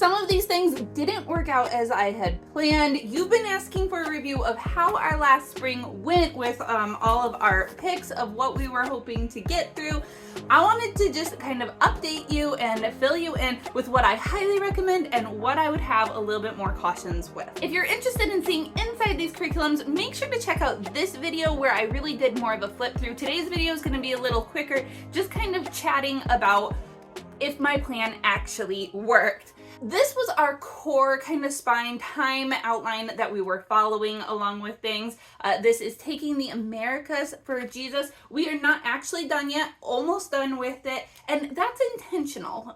Some of these things didn't work out as I had planned. You've been asking for a review of how our last spring went with all of our picks of what we were hoping to get through. I wanted to just kind of update you and fill you in with what I highly recommend and what I would have a little bit more cautions with. If you're interested in seeing inside these curriculums, make sure to check out this video where I really did more of a flip through. Today's video is going to be a little quicker, just kind of chatting about if my plan actually worked. This was our core kind of spine time outline that we were following along with things. This is taking the Americas for Jesus. We are not actually done yet, almost done with it, and that's intentional.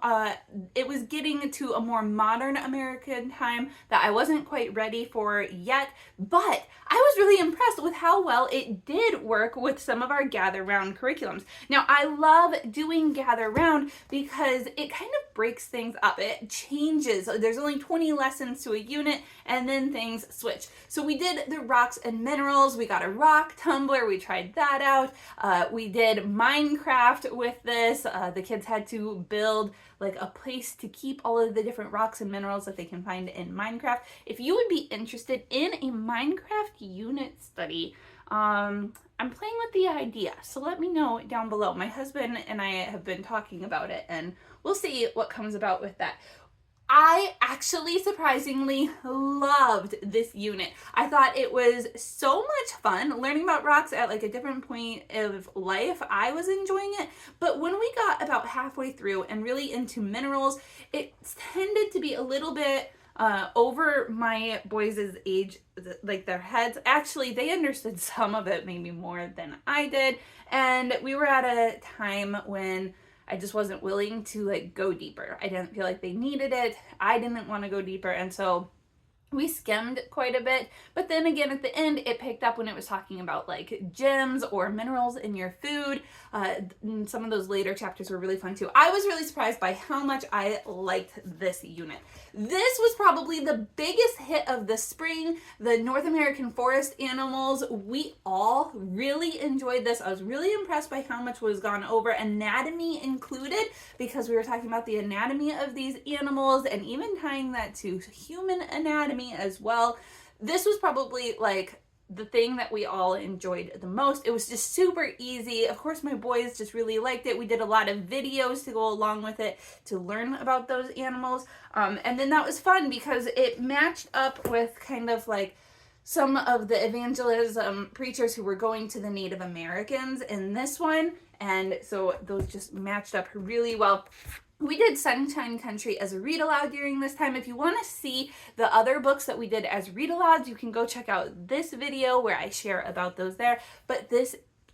It was getting to a more modern American time that I wasn't quite ready for yet, but I was really impressed with how well it did work with some of our gather round curriculums. Now, I love doing gather round because it kind of breaks things up. It changes. There's only 20 lessons to a unit and then things switch. So we did the rocks and minerals. We got a rock tumbler. We tried that out. We did Minecraft with this. The kids had to build like a place to keep all of the different rocks and minerals that they can find in Minecraft. If you would be interested in a Minecraft unit study, I'm playing with the idea, so let me know down below. My husband and I have been talking about it, and we'll see what comes about with that. I actually surprisingly loved this unit. I thought it was so much fun learning about rocks at like a different point of life. I was enjoying it, but when we got about halfway through and really into minerals, it tended to be a little bit over my boys' age, like their heads. Actually, they understood some of it maybe more than I did, and we were at a time when I just wasn't willing to like go deeper. I didn't feel like they needed it. I didn't want to go deeper, and so we skimmed quite a bit. But then again, at the end, it picked up when it was talking about like gems or minerals in your food. Some of those later chapters were really fun too. I was really surprised by how much I liked this unit. This was probably the biggest hit of the spring, the North American forest animals. We all really enjoyed this. I was really impressed by how much was gone over, anatomy included, because we were talking about the anatomy of these animals and even tying that to human anatomy as well. This was probably like the thing that we all enjoyed the most. It was just super easy. Of course, my boys just really liked it. We did a lot of videos to go along with it to learn about those animals. And then that was fun because it matched up with kind of like some of the evangelism preachers who were going to the Native Americans in this one. And so those just matched up really well. We did Sunshine Country as a read aloud during this time. If you want to see the other books that we did as read alouds, you can go check out this video where I share about those there. But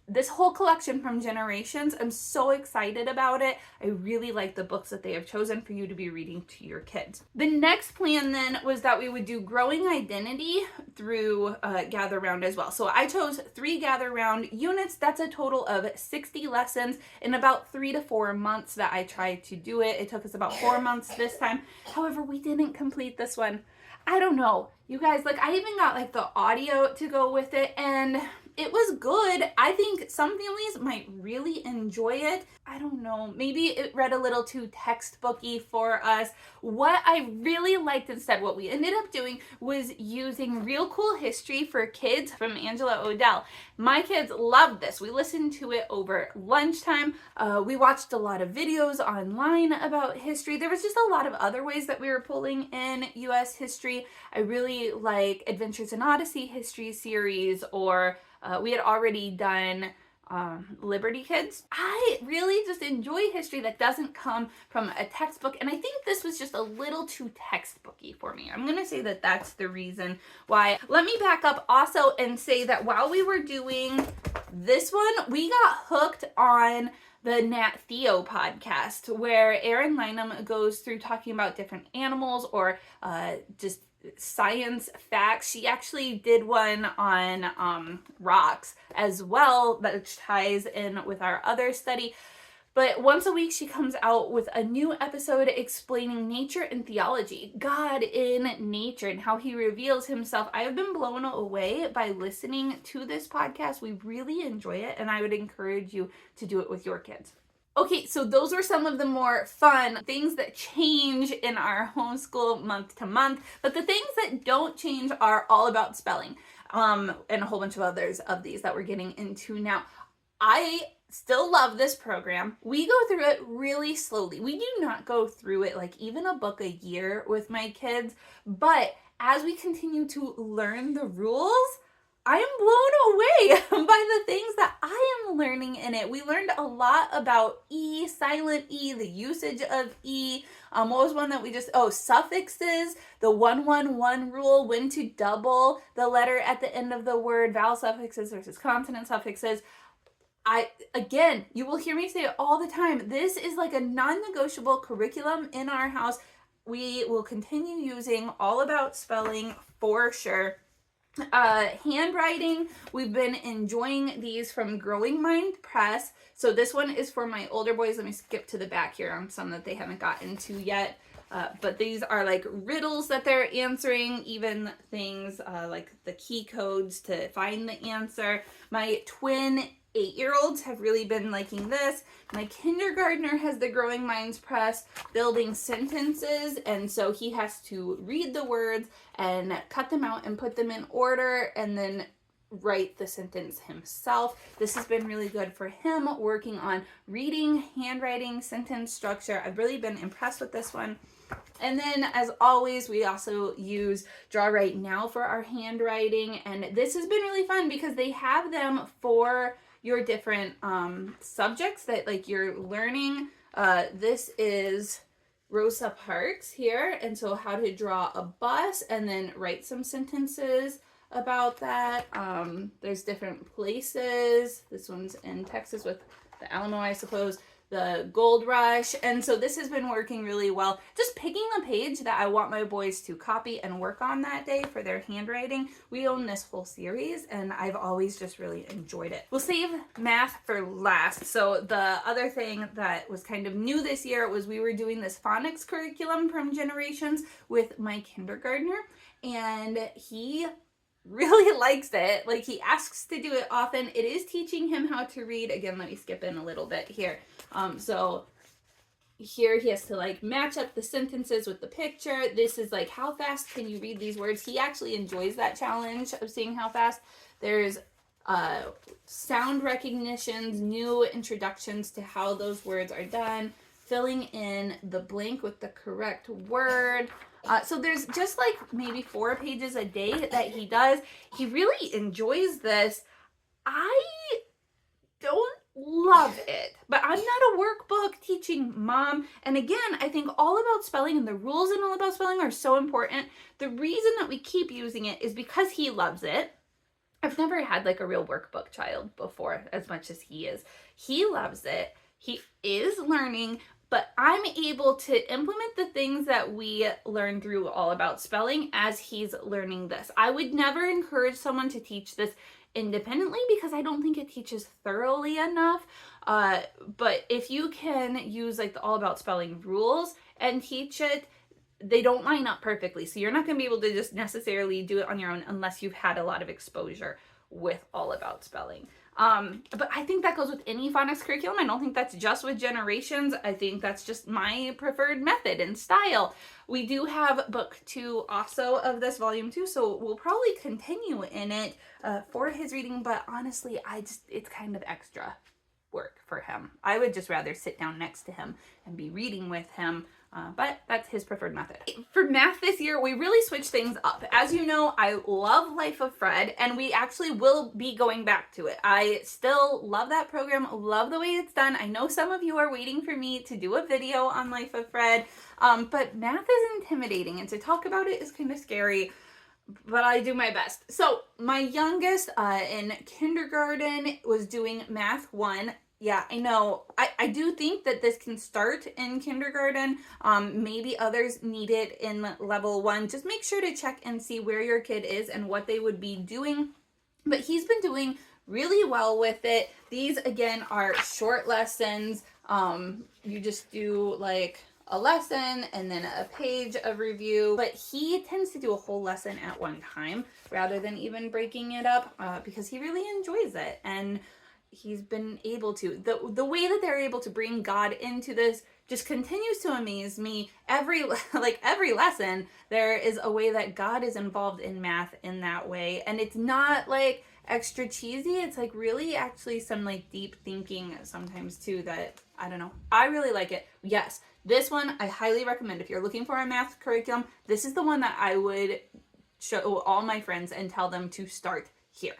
this whole collection from Generations, I'm so excited about it. I really like the books that they have chosen for you to be reading to your kids. The next plan then was that we would do Growing Identity through Gather Round as well. So I chose 3 Gather Round units. That's a total of 60 lessons in about 3 to 4 months that I tried to do it. It took us about 4 months this time. However, we didn't complete this one. I don't know. You guys, like I even got like the audio to go with it, and it was good. I think some families might really enjoy it. I don't know. Maybe it read a little too textbooky for us. What I really liked instead, what we ended up doing was using Real Cool History for Kids from Angela Odell. My kids loved this. We listened to it over lunchtime. We watched a lot of videos online about history. There was just a lot of other ways that we were pulling in U.S. history. I really like Adventures in Odyssey history series, or we had already done Liberty Kids. I really just enjoy history that doesn't come from a textbook, and I think this was just a little too textbooky for me. I'm gonna say that that's the reason why. Let me back up also and say that while we were doing this one, we got hooked on the Nat Theo podcast, where Erin Lynham goes through talking about different animals or just science facts. She actually did one on rocks as well, that ties in with our other study. But once a week, she comes out with a new episode explaining nature and theology, God in nature, and how he reveals himself. I have been blown away by listening to this podcast. We really enjoy it, and I would encourage you to do it with your kids. Okay, so those were some of the more fun things that change in our homeschool month to month, but the things that don't change are all about spelling, and a whole bunch of others of these that we're getting into now. I still love this program. We go through it really slowly. We do not go through it like even a book a year with my kids, but as we continue to learn the rules, I am blown away by the things that I am learning in it. We learned a lot about E, silent E, the usage of E. What was one that we just, suffixes, the 1-1-1 rule, when to double the letter at the end of the word, vowel suffixes versus consonant suffixes. Again, you will hear me say it all the time. This is like a non-negotiable curriculum in our house. We will continue using all about spelling for sure. Handwriting, we've been enjoying these from Growing Mind Press. So this one is for my older boys. Let me skip to the back here on some that they haven't gotten to yet. But these are like riddles that they're answering, even things like the key codes to find the answer. My twin 8-year-olds have really been liking this. My kindergartner has the Growing Minds Press, building sentences, and so he has to read the words and cut them out and put them in order and then write the sentence himself. This has been really good for him, working on reading, handwriting, sentence structure. I've really been impressed with this one. And then, as always, we also use Draw Right Now for our handwriting, and this has been really fun because they have them for your different subjects that like you're learning. This is Rosa Parks here, and so how to draw a bus and then write some sentences about that. There's different places. This one's in Texas with the Alamo, I suppose, the Gold Rush, and so this has been working really well. Just picking the page that I want my boys to copy and work on that day for their handwriting. We own this whole series, and I've always just really enjoyed it. We'll save math for last. So the other thing that was kind of new this year was we were doing this phonics curriculum from Generations with my kindergartner, and he really likes it. Like, he asks to do it often. It is teaching him how to read. Again, let me skip in a little bit here. So here he has to like match up the sentences with the picture. This is like, how fast can you read these words? He actually enjoys that challenge of seeing how fast. There's sound recognitions, new introductions to how those words are done, filling in the blank with the correct word. So there's just like maybe 4 pages a day that he does. He really enjoys this. I don't love it, but I'm not a workbook teaching mom. And again, I think all about spelling and the rules in all about spelling are so important. The reason that we keep using it is because he loves it. I've never had like a real workbook child before as much as he is. He loves it. He is learning, but I'm able to implement the things that we learn through all about spelling as he's learning this. I would never encourage someone to teach this independently because I don't think it teaches thoroughly enough. But if you can use like the all about spelling rules and teach it, they don't line up perfectly. So you're not going to be able to just necessarily do it on your own unless you've had a lot of exposure with all about spelling. But I think that goes with any phonics curriculum. I don't think that's just with Generations. I think that's just my preferred method and style. We do have book 2 also of this volume 2, so we'll probably continue in it for his reading, but honestly, it's kind of extra work for him. I would just rather sit down next to him and be reading with him. But that's his preferred method. For math this year, we really switched things up. As you know, I love Life of Fred, and we actually will be going back to it. I still love that program, love the way it's done. I know some of you are waiting for me to do a video on Life of Fred, but math is intimidating, and to talk about it is kind of scary, but I do my best. So my youngest in kindergarten was doing Math 1. Yeah, I know. I do think that this can start in kindergarten. Maybe others need it in level 1. Just make sure to check and see where your kid is and what they would be doing. But he's been doing really well with it. These, again, are short lessons. You just do like a lesson and then a page of review. But he tends to do a whole lesson at one time rather than even breaking it up because he really enjoys it. And he's been able to. The way that they're able to bring God into this just continues to amaze me. Every lesson, there is a way that God is involved in math in that way. And it's not like extra cheesy. It's like really actually some like deep thinking sometimes too that, I don't know. I really like it. Yes, this one I highly recommend. If you're looking for a math curriculum, this is the one that I would show all my friends and tell them to start here.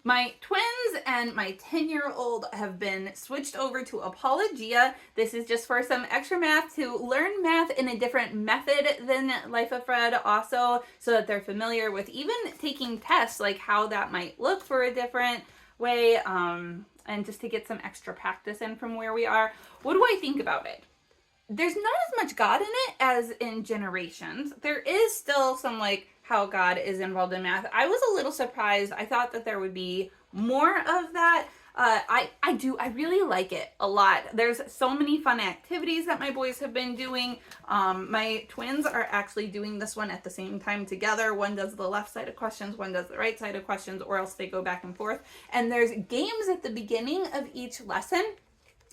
My twins and my 10-year-old have been switched over to Apologia. This is just for some extra math, to learn math in a different method than Life of Fred also, so that they're familiar with even taking tests, like how that might look for a different way, and just to get some extra practice in from where we are. What do I think about it? There's not as much God in it as in Generations. There is still some like how God is involved in math. I was a little surprised. I thought that there would be more of that. I really like it a lot. There's so many fun activities that my boys have been doing. My twins are actually doing this one at the same time together. One does the left side of questions, one does the right side of questions, or else they go back and forth. And there's games at the beginning of each lesson,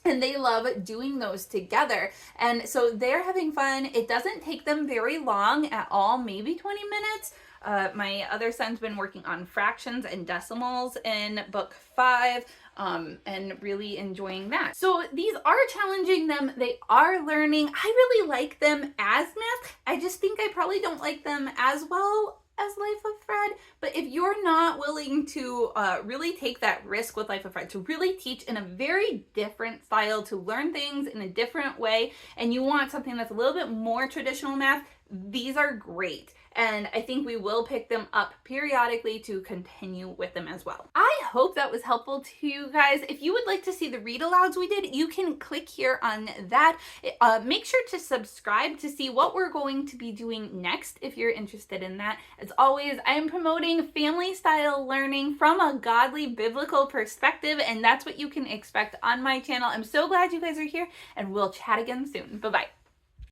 and they love doing those together. And so they're having fun. It doesn't take them very long at all, maybe 20 minutes. My other son's been working on fractions and decimals in book 5, and really enjoying that. So these are challenging them. They are learning. I really like them as math. I just think I probably don't like them as well as Life of Fred. But if you're not willing to really take that risk with Life of Fred, to really teach in a very different style, to learn things in a different way, and you want something that's a little bit more traditional math, these are great. And I think we will pick them up periodically to continue with them as well. I hope that was helpful to you guys. If you would like to see the read alouds we did, you can click here on that. Make sure to subscribe to see what we're going to be doing next if you're interested in that. As always, I am promoting family style learning from a godly biblical perspective, and that's what you can expect on my channel. I'm so glad you guys are here, and we'll chat again soon. Bye-bye.